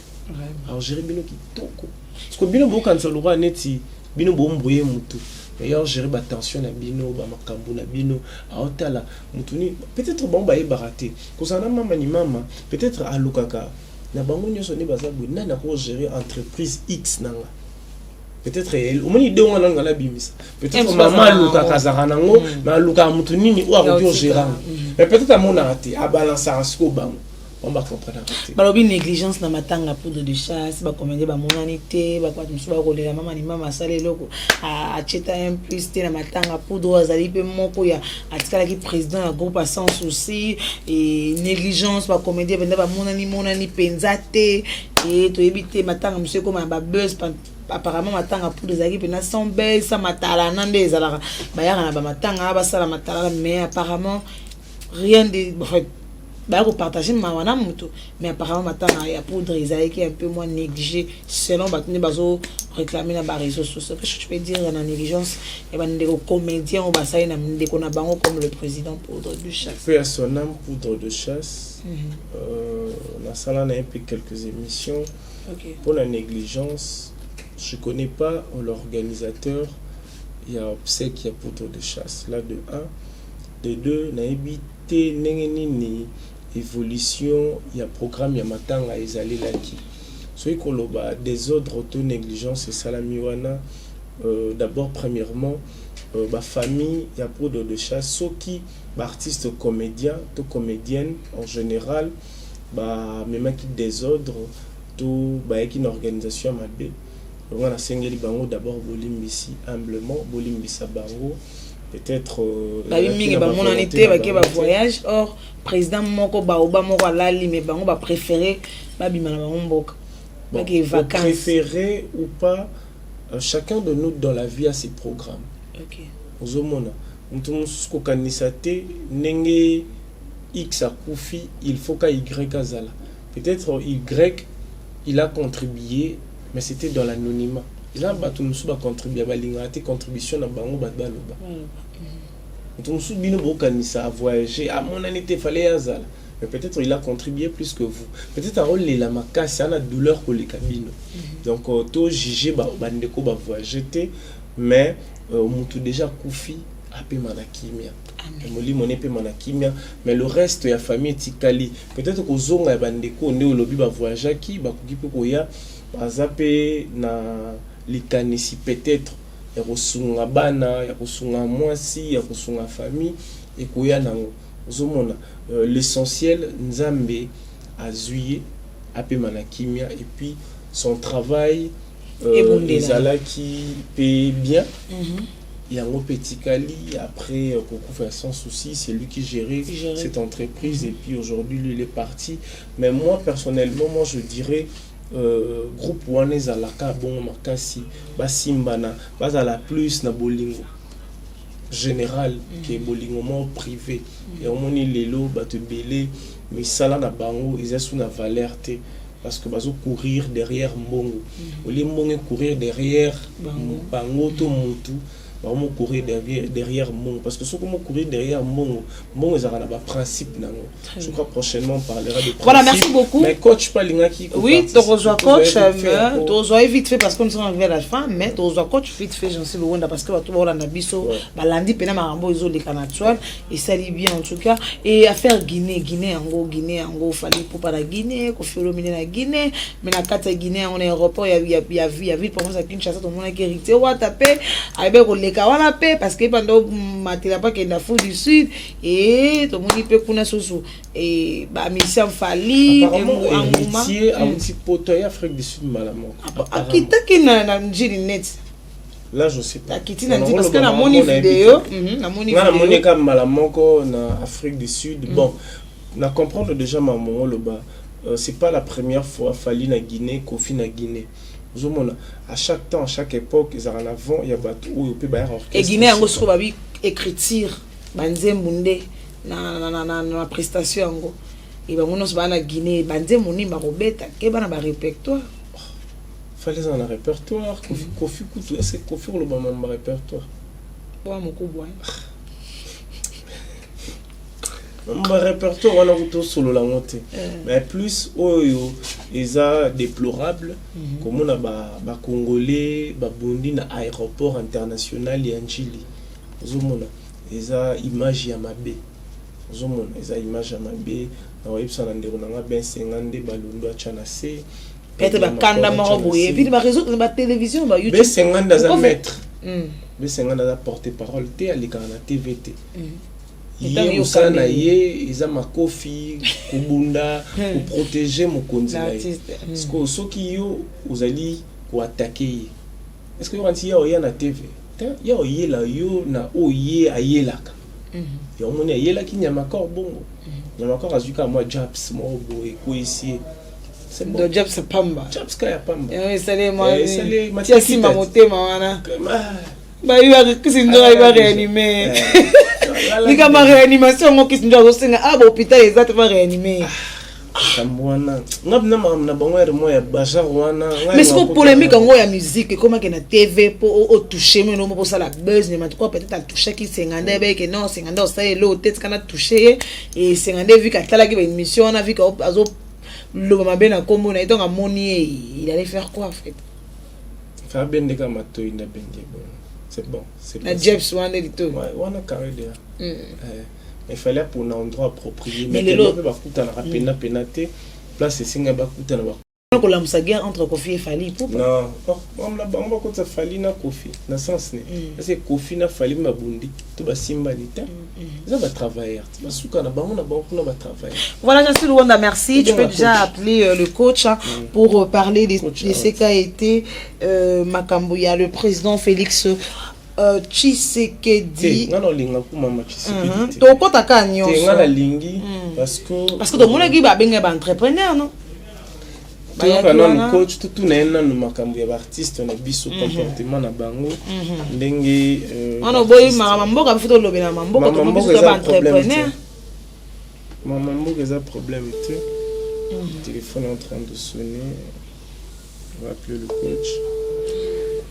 Alors gérer bino kitoko. Parce que bino boko kanza lora neti bino bo mbroyer mutu. D'ailleurs gérer ba tension na bino ba makambu na bino aotala mutu ni peut-être bon ba baraté. Kozana mama ni mama peut-être alukaka na bango nyoso ne bazabu na ko gérer entreprise X nanga. Peut-être au moins idée on a la bimisa peut-être maman luka kazaranango na luka mutu nini ou a gérant mais peut-être à mon arrêté à balancer à ce bango on va comprendre balobi négligence na matanga poudre de chasse ba commander ba monanité ba kwa musu ba kolela mama ni mama sale loko a cheta un plus te na matanga poudre azali pe moko ya atikala ki président ya groupe sans souci et négligence ba commander ba monani penzate et to éviter matanga monsieur comme ba buzz apparemment matanga pour des équipes na son belle ça matala nande ezala ba ya na ba matanga ba sala matala mais apparemment rien de ba ko partager mawana mutu mais apparemment matanga ya poudre ezala qui est un peu moins négligé selon batune bazo réclamer na ba réseaux sociaux que je peux dire na négligence et ba ndeko comédien ou ba ça na ndeko na bango comme le président poudre de chasse fait à son âme poudre de chasse la salle a un peu quelques émissions pour la négligence. Je ne connais pas l'organisateur, il y a obsèque, il y a poudre de chasse. Là, de 1. De 2, na évité n'engeni évolution, il y a programme, il y a matanga, ils allaient là qui. Soit qu'on a désordre, auto-négligence, et salamiwana. D'abord, premièrement, ma famille, il y a poudre de chasse. Ceux qui, artistes comédiens, tout comédiennes en général, même qui désordre, tout, qui une organisation à ma on a sengeli bango d'abord bolimbisi humblement bolimbisa bango peut-être mingi ba monanité ba ke ba voyage or président moko ba oba moko alali mais bango ba préférer ba bimana bango mboka ba ke vacances préférer ou pas chacun de nous dans la vie a ses programmes. OK ozomona mutu musuko kanisate nenge X a kufi il faut ka Y azala peut-être Y il a contribué mais c'était dans l'anonymat. Il a battu nous ba contribuer ba lingate contribution na bango ba baloba. Donc nous bino bokanisa à voyager à mon année fallait azala. Mais peut-être il a contribué plus que vous. Peut-être à rôle la makasi ana douleur ko les cabines. Donc to juger ba ndeko ba voyager mais mutu déjà kufi apé manakimia. Moli moné pe manakimia mais le reste ya famille tikali peut-être ko zonga ba ndeko ne olobi ba voyager ki ba kukipe ko ya bazape na likanisi peut-être ya kosunga bana ya kosunga mwasi ya kosunga famille et koya nango ozomona l'essentiel nzambe azuye ape manakimia et puis son travail ezalaki pe bien yango petit kali après Kokufa sans souci c'est lui qui gérait cette entreprise et puis aujourd'hui lui il est parti mais moi personnellement moi je dirais groupe wane zalaka bon makasi basimbana bazala plus na bolingo général que bolingo mo privé et omoni lelo bato belé mais sala na bango ils na valeur te parce que bazo courir derrière mbongo oli mbongo courir derrière bango to mutu vraiment courir derrière mon parce que ce qu'on courir derrière mon ezara ba principe nango je crois prochainement on parlera de principe. Voilà, merci beaucoup. Mais coach pas lingaki oui tu reçois coach tu reçois vite fait parce que nous sommes arrivés à la fin mais tu reçois coach vite fait j'en sais le wanda parce que tu vas na biso balandi pena marambo izo les canatuel et ça lit bien en tout cas et affaire Guinée en fallait pour pas la Guinée ko philomene la Guinée mais na kata Guinée on est aéroport il y a vite pour moi ça Kinshasa tout le monde qui hérité wa taper avec koleka wana pe parce que pendant matela pas que l'Afrique du Sud et tout le monde peut kuna soso et ba mission fali anguma a aussi potoya Afrique du Sud malamoko akita kina njiri net. Là je sais pas akiti na ndi parce que na moni vidéo na moni comme malamoko na Afrique du Sud bon na comprendre déjà maman le bas c'est pas la première fois fali na Guinée Kofi na Guinée. À chaque temps, à chaque époque, ils en avant, il y a battu où il peut y avoir. Et Guinée, on se trouve avec écriture, banzé mundé, na prestation ango. Et ben on se va na Guinée, banzé mundi marobeta, que ban na répertoire. Fallait un répertoire, Kofi Koutou, est-ce que Kofi le ban ma répertoire? Bon mon coup mon répertoire on a tout solo la montée mais plus oyo eza déplorable comme on a ba congolais ba bondi na aéroport international ya Njili ozomona eza image ya mabe ozomona eza image ya mabe na websa na ndeko na ben 50 balondo achana se peut-être ba kanda maro boye puis ba réseau ba télévision ba YouTube be 50 dans un mètre be 50 dans porter parole té ali kana TVT Ye usana ye iza makofi kubunda pour protéger mon konzila. Parce que soki yo uzali ko attaquer. Est-ce que quand ya oya na TV, ya oye la yo na oye ayelaka. Ya omoni ayela ki nyama kor bongo. Nyama kor azuka moi Japs mo boy ko ici. C'est bon. Do Japs pamba. Japs ka ya pamba. Eh sale moi. Tia si ma motema wana. Ba yo kisindo ba réanimer. Ni kama réanimation ngo kisinjo azosenga aba hôpital ezate va réanimer. Kamwana ngabna na bangwere moya baja wana. Mais c'est pour polémique ngo ya musique comment que na TV pour au toucher mais non pour ça la buzz mais quoi peut-être à toucher qui 50 ba que non 50 ça est l'autre tête kana toucher et 50 vu qu'à tala qui une émission on a vu qu'azo le mama bena kombo na donc amoni il allait faire quoi en fait. Faire bien de kama to ina benge bon. C'est bon. C'est la Jeps one et tout. Ouais, on a carré déjà. Il fallait pour un endroit approprié. Mais les autres, place singa bakuta na on a la guerre entre Kofi et Fali pour non, on va contre Fali na Kofi. Na sens ne. Parce que Kofi na Fali mabundi, tout ba simba lita. Ça va travailler. Basuka na bango na ba travailler. Voilà, Jassi Luanda, merci. Tu peux déjà appeler le coach pour parler de ce qu'a été Makambuya, le président Félix Tshisekedi. Non, linga ku mama Tshisekedi. To kota ka nyonso. Te ngala lingi parce que to mona ki ba benga ba entrepreneur non. Tout le coach tout na makambu ya artiste na biso comportement na bango ndenge on boy mamboka futo lobe na mamboka to biso ba entrepreneur. Mamboka za problème tu. Le téléphone est en train de sonner. On va appeler le coach.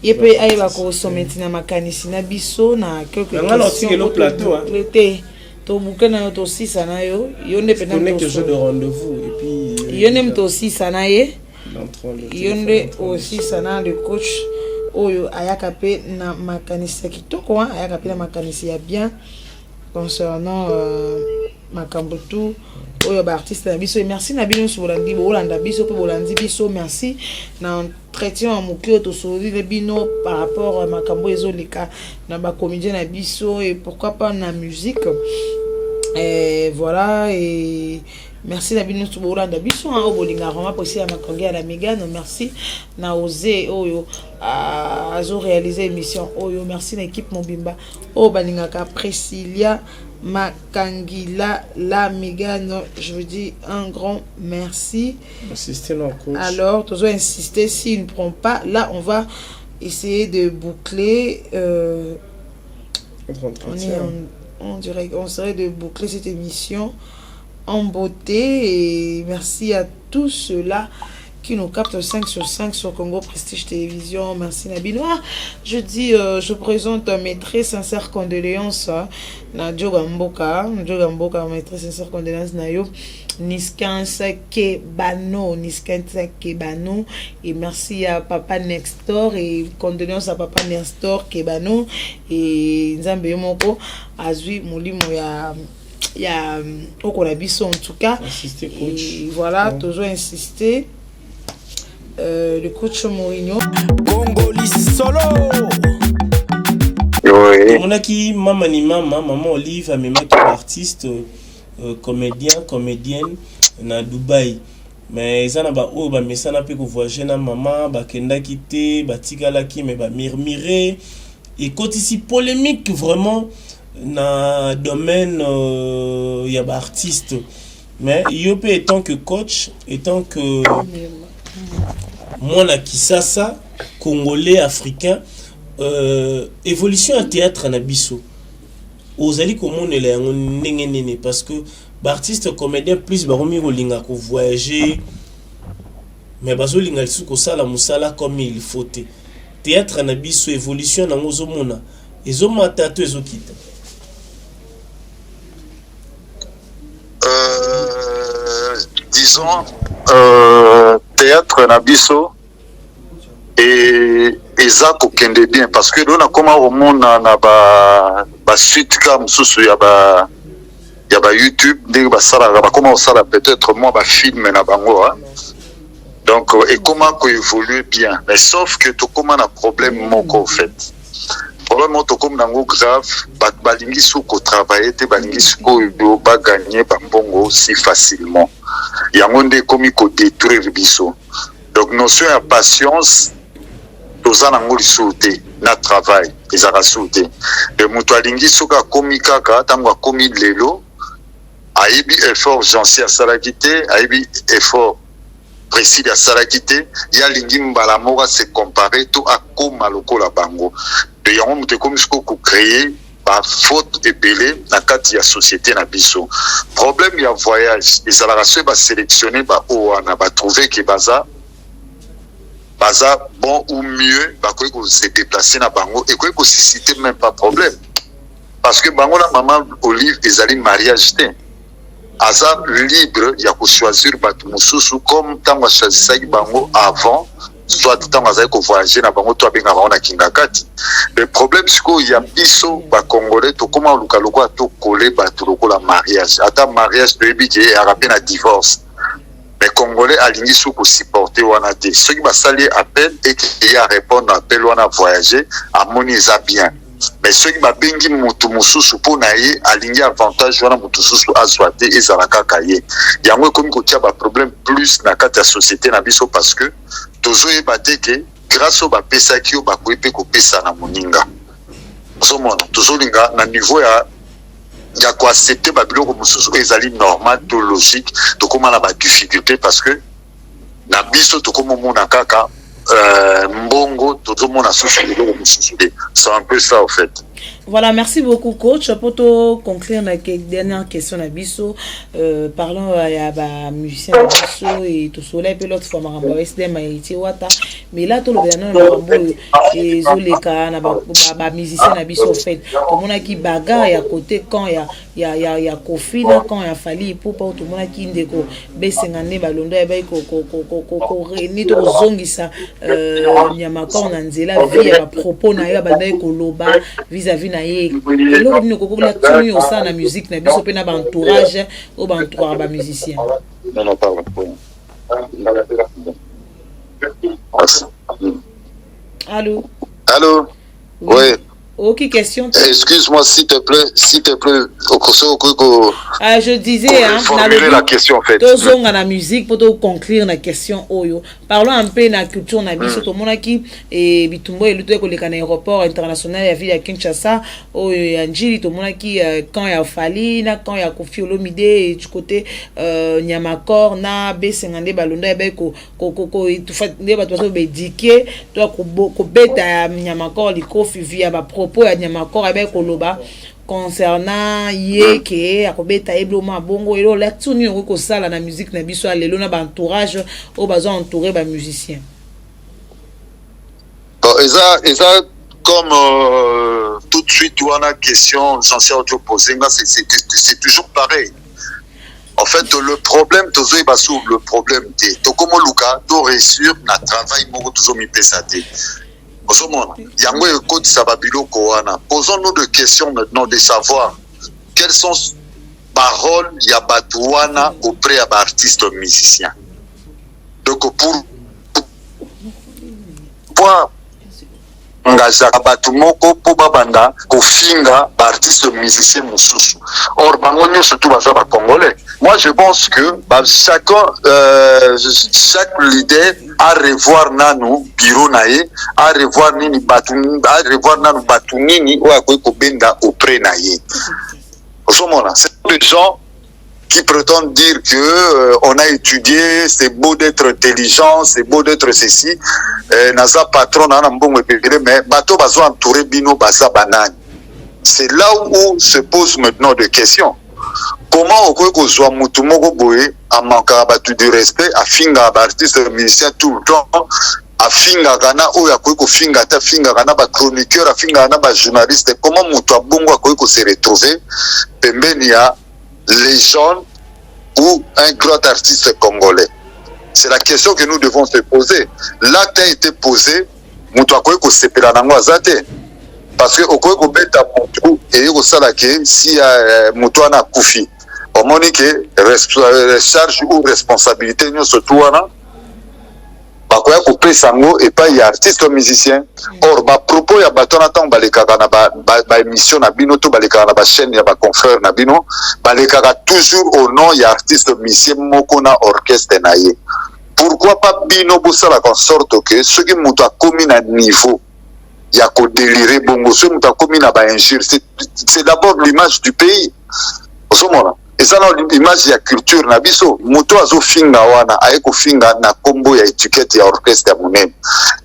Il peut aller va ko someti na makanisi na biso na quelque chose. On a aussi le plateau hein. To bukana to sisa na yo ne pena que jeu de rendez-vous et puis yone to sisa na ye yonde aussi sana le coach oyo ayaka pe na makanisi kitoko ayaka pe na makanisi ya bien concernant makambutu oyo ba artiste na biso merci na bino so bolandi bolanda biso pe bolandi biso merci na entretien en mokio to soli le bino par rapport à makambo ezoleka na ba comédien na biso et pourquoi pas na musique et voilà et merci na bino so bolanda biso o bolinga vraiment possible à makangi à la Mégane merci na osé oyo azo réaliser émission oyo merci na équipe Mobimba o balingaka Priscilla Makangila la Mégane, je vous dis un grand merci. Alors, tu dois insister, s'il ne prend pas, là on va essayer de boucler. On dirait qu'on serait de boucler cette émission en beauté. Et merci à tous ceux-là qui nous captent 5 sur 5 sur Congo Prestige Télévision. Merci Nabino. Je dis, je présente mes très sincères condoléances à Djogamboka, mes très sincères condoléances Nayo, Niskansa Kebano, et merci à Papa Nextor et condoléances à Papa Nestor Kebano et Nzambe Moko Azui Molimo ya Okolabiso en tout cas. Et voilà, toujours insister. Le coach Mourinho. Congoli solo. Yo tomonaki mama ni mama Olive amemaki artiste comédienne na Dubaï. Mais ils ont ba mesana pe ko voyager na maman bakendaki te batikalaki mais ba murmurer et quand ici polémique vraiment na domaine ya ba artiste. Mais Yope étant que coach, étant que mwana Kisasa congolais africain, évolution en théâtre na biso ozali komonela yango ndenge nene parce que artiste comédien plus baromi kolinga ko voyager mais bazolinga lisu ko sala musala comme il faut te théâtre na biso évolution na ngozo mona ezomata to ezokita disons théâtre na biso et eza kokende bien parce que dona koma omona na ba suite comme susu ya ba YouTube ndenge basala bakoma osala peut-être moi ba film na bango donc et comment ko évoluer bien mais sauf que to koma na problème moko en fait problème to comme nango grave balingi suko travailler te balingi suko ba gagner ba mbongo si facilement yango nde komi ko détruire biso donc notion ya patience tozana ngoli sauté na travail ezaka sauté de mutu alingi soka komi kaka tango komi lelo aibi effort jansi asalaki te aibi effort précis asalaki te ya lingi mbala moko se comparer to akoma lokola bango de yango mutu komi soko ko créer ba faute ebele na kati ya société na biso problème ya voyage ezalaka so ba sélectionner ba oana ba trouver que baza bon ou mieux bakoki ko se déplacer na bango et ko susciter même pas problème parce que bango na maman Olive ezali mariage te aza libre ya ko choisir batu mususu comme tango choisissaki bango avant soit tango azali ko voyager na bango to abenga bango na kingakati le problème c'est que ya biso ba congolais to comment luka loko to coller batu lokola mariage ata mariage de biki ya rapena divorce. Mais Congolais alingi sou ko supporter wana te ceux qui basali appel et qui a répondre appel wana voyager amoni eza bien mais ceux qui babengi mutu mususu po na ye alingi avantage wana mutu mususu azwa te ezala kaka ye yango ekomi kotia ba problème plus na kati ya société na biso parce que tozoyeba te ke grâce au bapesaki yo bakoyi mpe kopesa na moninga ozomona tozolinga na niveau ya ko accepter ba biloko mususu ezali normal to logique to koma na ba difficulté parce que na biso to koma mona kaka mbongo to mona susu biloko mususu c'est un peu ça en fait. Voilà, merci beaucoup coach. Pour te conclure la dernière question na biso, parlons à ba musicien biso et tout soleil pe l'autre fois marambo SDM Haïti wata. Mais là tout le bien marambo et zoleka na ba musicien na biso en fait. Tout le monde qui bagarre à côté quand il y a Kofi là quand il y a Fali pour pas tout le monde qui ndeko besengane balondo ya ba ko reni to zongisa nyamako na nzela via ba propos na ya ba koloba vis-à-vis na ye eloko nini kokola tuni osa na musique na biso pe na ba entourage o ba entourage ba musicien. Non pas Allô. Oui. Ok, question. Excuse-moi, s'il te plaît. Je disais, formuler la question en fait. Tozong à la musique pour conclure la question oyo. Parlons un peu de la culture na biso to mona ki et bitumbo et luto ko le aéroport international ya ville ya Kinshasa o ya njili to mona ki quand ya Fali na quand ya Kofi Olomide et du côté Nyamakor na B50 balonda ba ko tu fait ne ba to be diké to ko beta Nyamakor li Kofi via ba propos ya Nyamakor ba ko loba concernant yeke akobeta ebloma bongo elo la tuni ko sala na musique na biso lelo na ba entourage o bazo entourer ba musicien. Bon eza comme tout de suite wana question censé auto poser c'est toujours pareil. En fait le problème tozo ba sur le problème té to comme luka to réussir na travail moko tozo mi pesate. Yango écoute ça va biloko wana. Posons-nous des questions maintenant de savoir quelles sont paroles ya batouana auprès de artistes musiciens. Donc pour engagaka bato moko po babanda kofinga baartiste musicien mosusu. Or bango nyonso tu baza bacongolais. Moi je pense que chaque leader a revoir nanu bureau na ye, a revoir nini batu, a revoir nanu batu nini oyo akoki kobenda auprès na ye. Ozomona, c'est des gens qui prétendent dire que on a étudié, c'est beau d'être intelligent, c'est beau d'être ceci, naza patron na mbongo epelele, mais bato bazo entouré bino baza banani. C'est là où se posent maintenant des questions. Comment on peut soit mutu moko boye a manquer batu de respect, a finga artiste musicien tout le temps, a finga gana oyo akoki ko finga ta finga gana ba chroniqueur, a finga gana ba journaliste. Comment mutu abongo akoki ko se retrouver pembeni ya les jeunes ou un grand artiste congolais? C'est la question que nous devons se poser. L'acte a été posé, mutu akoki ko sepela nango azate. Parce que au Koyoko beta mutu et au salake si mutu ana kufi. Au monique charge ou responsabilité nous surtout wana. Bakoya couper sango et pas y artiste ou musicien. Or ba propos ya batona tang balekaka na ba émission na bino to balekaka na ba chaîne ya ba confrère na bino balekaka toujours au nom ya artiste musicien moko na orchestre na ye. Pourquoi pas bino bosala en sorte que ceux qui mutu a commis na niveau il y a qu'au délirer bongo ce muta commis na ba injure, c'est d'abord l'image du pays. Et ça l'image de la culture na biso muto azo finga wana aeko finga na kombo ya étiquette ya orchestre ya monene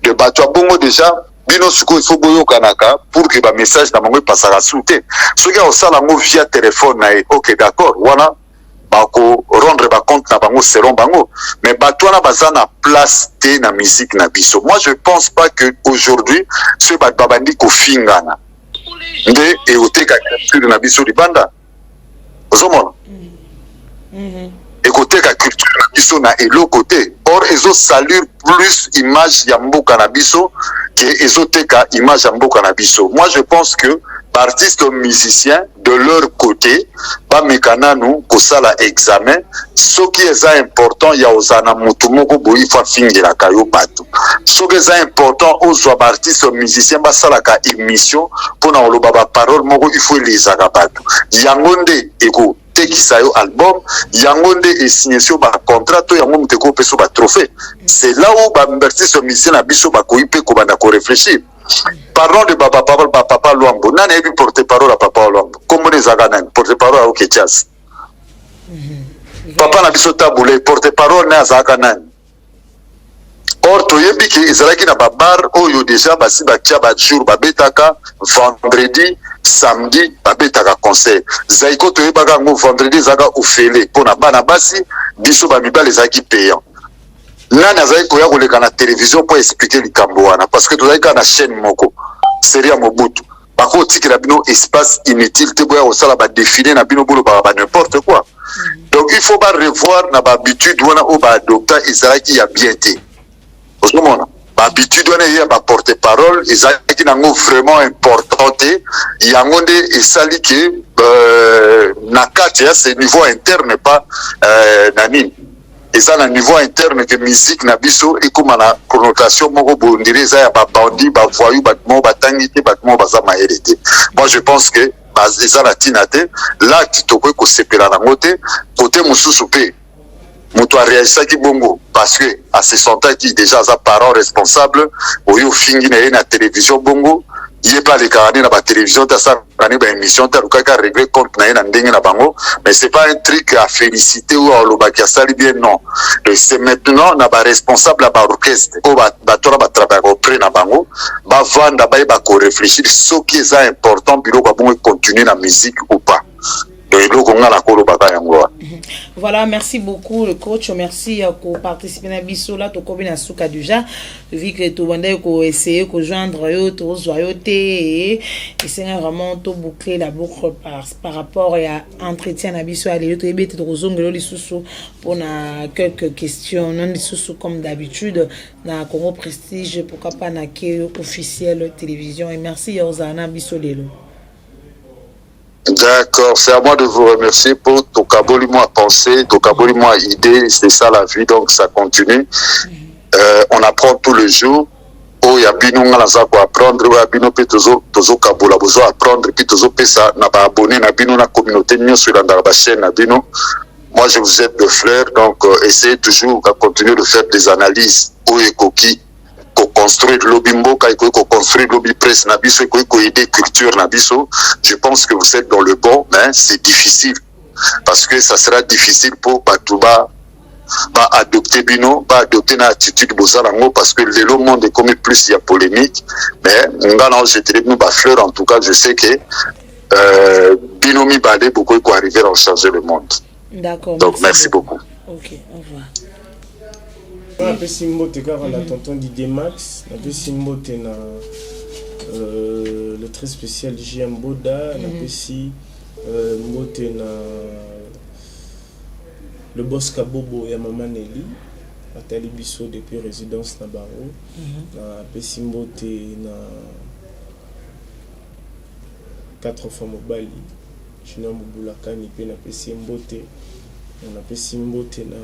de bato bongo déjà bino suko il faut boyo kanaka pour que ba message na mongo passera souté ce qui a osala ngo via téléphone na OK d'accord wana bako rendre ba compte na bango selon bango mais bato wana baza na place te na musique na biso. Moi je pense pas que aujourd'hui ce bato babandi ko finga na nde et oteka culture na biso libanda ozomona écoutez la culture na biso na elo côté. Or ezo salue plus image ya mboka na biso que ezoteka image ya mboka na biso. Moi je pense que artistes musiciens de leur côté ba mekana nous ko sala examen ce qui est important ya ozana mutu moko boyi fa fingela kayo bato ce qui est important aux artistes musiciens ba sala ka émission pour na oloba ba parole moko il faut les agabato yangonde eko tekisayo album yangonde et signé sur ba contrat to yango muteko peso ba trophée. C'est là où ba artiste musicien na biso ba ko ipe ko bana ko réfléchir. Parlons de papa Luambo. Nani ebi porte-parole à papa Luambo. Comment les aganan porte-parole à Okechas. Papa na biso tabule porte-parole na zaganan. Or toyebi ki ezalaki na babar oyo déjà basi bakia ba jour ba betaka vendredi samedi ba betaka concert. Zaiko toyebaka ngo vendredi zaga ofele pona bana basi biso ba mibale zaki payant. Nani azali koya koleka na télévision pour expliquer likambo wana parce que tozalika na chaîne moko série ya Mobutu bako tikela bino espace inutile te boya osala ba défiler na bino bolo ba n'importe quoi. Donc il faut pas revoir na ba habitude wana o ba adopta ezalaki ya bien te osomona ba habitude wana ya ba porte-parole ezalaki nango vraiment importante yango nde esali ke na kati ya ce niveau interne pas nani. Et ça, à niveau interne, que musique na biso, et comme la connotation, moko bondire, ça y a pas bandit, pas voyou, pas mot, pas tangité, pas mot, pas ça m'a hérité. Moi, je pense que, ça la tinate, là, tu te peux que c'est pela na côté moussou soupé. Moutou a réagi qui bongo, parce que, à ce sentant qui déjà, sa parent responsable, ou yo fingi na télévision bongo, il pas les carnets dans la télévision, t'as ça, dans émission, t'as le régler compte na ndenge na bango, mais c'est pas un truc à féliciter ou à l'obakia sali bien, non. C'est maintenant, na ba responsable à ba orchestre, ou ba tora ba travail auprès na bango, ba vanda ba ko réfléchir, ce qui est important, puis ba bon continuer la musique ou pas. Voilà, merci beaucoup le coach, merci pour participer à biso là to kobina suka déjà vu que to bande ko essayer ko joindre yo to zoyoté et c'est vraiment to boucler la boucle par rapport à entretien na biso à l'éto ebete to zongelo lisusu pour na quelques questions non lisusu comme d'habitude na Congo Prestige pourquoi pas na ke officiel télévision et merci Yozana biso lelo. D'accord, c'est à moi de vous remercier pour ton caboli-moi à penser, ton caboli-moi à idée, c'est ça la vie, donc ça continue. On apprend tous les jours. oyo abino nga naza koapprendre oyo abino mpe tozokabola bozo apprendre puis tozopesa na baabone na bino na communauté nyonso elandaka bachaîne na bino. Moi je vous aide de fleur, donc essayez toujours à continuer de faire des analyses oyo ekoki construire lobby mboka, construire lobby presse na biso, aider culture na biso. Je pense que vous êtes dans le bon, mais c'est difficile parce que ça sera difficile pour Batouba pas adopter bino, pas adopter une attitude bozalango parce que le monde est comme plus il y a polémique, mais ngana je te dis nous ba fleur, en tout cas je sais que bino mi balé beaucoup pour arriver à changer le monde. D'accord. Donc merci beaucoup. OK, au revoir. Un peu simbote car on a tonton Didier Max, un peu simbote na le très spécial JM Boda, un peu si mbote na le boss Kabobo ya Maman Nelly, atali biso depuis résidence na Baro, un peu simbote na 4 femmes au Bali, China Mubulakani pe na peu simbote, on a peu simbote na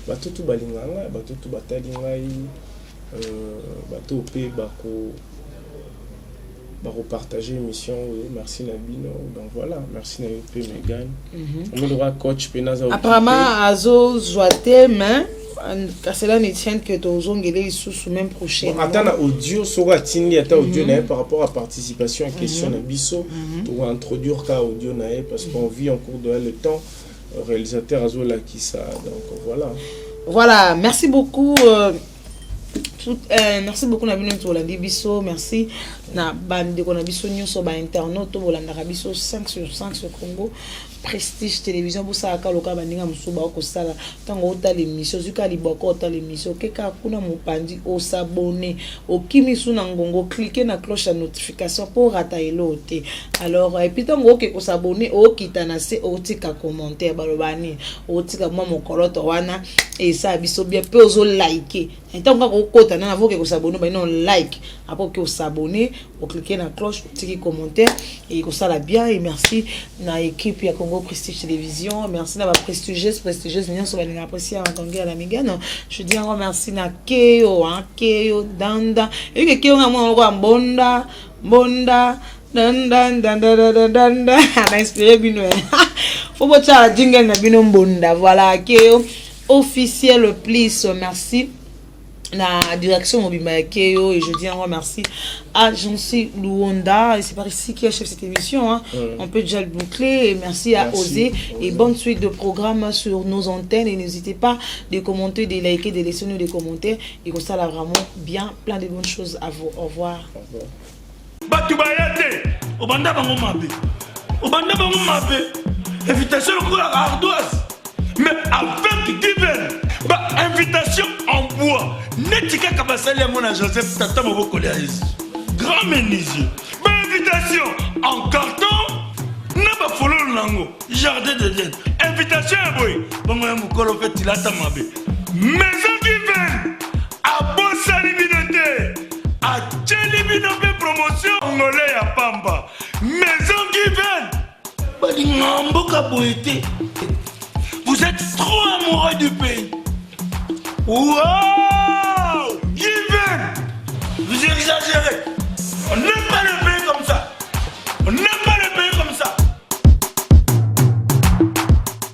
batutu balinganga batutu batali ngai bato pe bako partager émission. Merci Nabino, donc voilà, merci na pe Megan on doit coach penaza apparemment azo joite mais cela ne tient que tozongele sous même prochaine attends na audio sora tindi ata audio na par rapport à participation à question na biso pour introduire ka audio na parce qu'on vit en cours de le temps réalisateur Azola qui ça, donc voilà, merci beaucoup merci beaucoup na bino tolandi biso, merci na bande ko na biso nyonso ba internaute to bolanda biso 5 sur 5 sur Congo Prestige Télévision pour ça ka loka bandinga musuba ko sala tango ota l'émission zuka liboko ota l'émission keka kuna mopandi o s'abonner au kimisu na ngongo cliquer na cloche à notification pour rata elote. Alors et puis tango ke ko s'abonner o kitana se o tika commentaire balobani o tika moi mokoloto wana et ça biso bien peu ozo liker et tango ko kota na avoke ko s'abonner ba non like après que s'abonner o cliquer na cloche o tika commentaire et ko sala bien et merci na équipe ya Congo Prestige Télévision, merci na ba prestigieuse bien so ba apprécier en Congo à la Mégane. Je dis encore merci na Keo Danda et que Keo na mo bonda danda na inspiré bino faut bocha jingle na bino bonda. Voilà Keo officiel please, merci la direction Mobimba Keo et je dis encore merci à Jancy Luonda et c'est par ici qui achève cette émission hein. On peut déjà le boucler et merci à Osé et bonne suite de programmes sur nos antennes et n'hésitez pas de commenter, de liker, de laisser nous des commentaires et comme ça là vraiment bien plein de bonnes choses à vous. Au revoir. Obanda bango mabe invitation pour la ardoise mais avec divers invitation en bois. Netika Kabasali à mon Joseph Tata Moboko grand menuisier. Invitation en carton. N'a pas follow lango. Jardin de Dieu. Invitation à boy. Bon moi mukolo fait il a tamabe. Maison divine. À Bossali Binote. À Tchelibinope promotion angolais à Pamba. Maison divine. Balingambo Kaboete. Vous êtes trop amoureux du pays. Wow!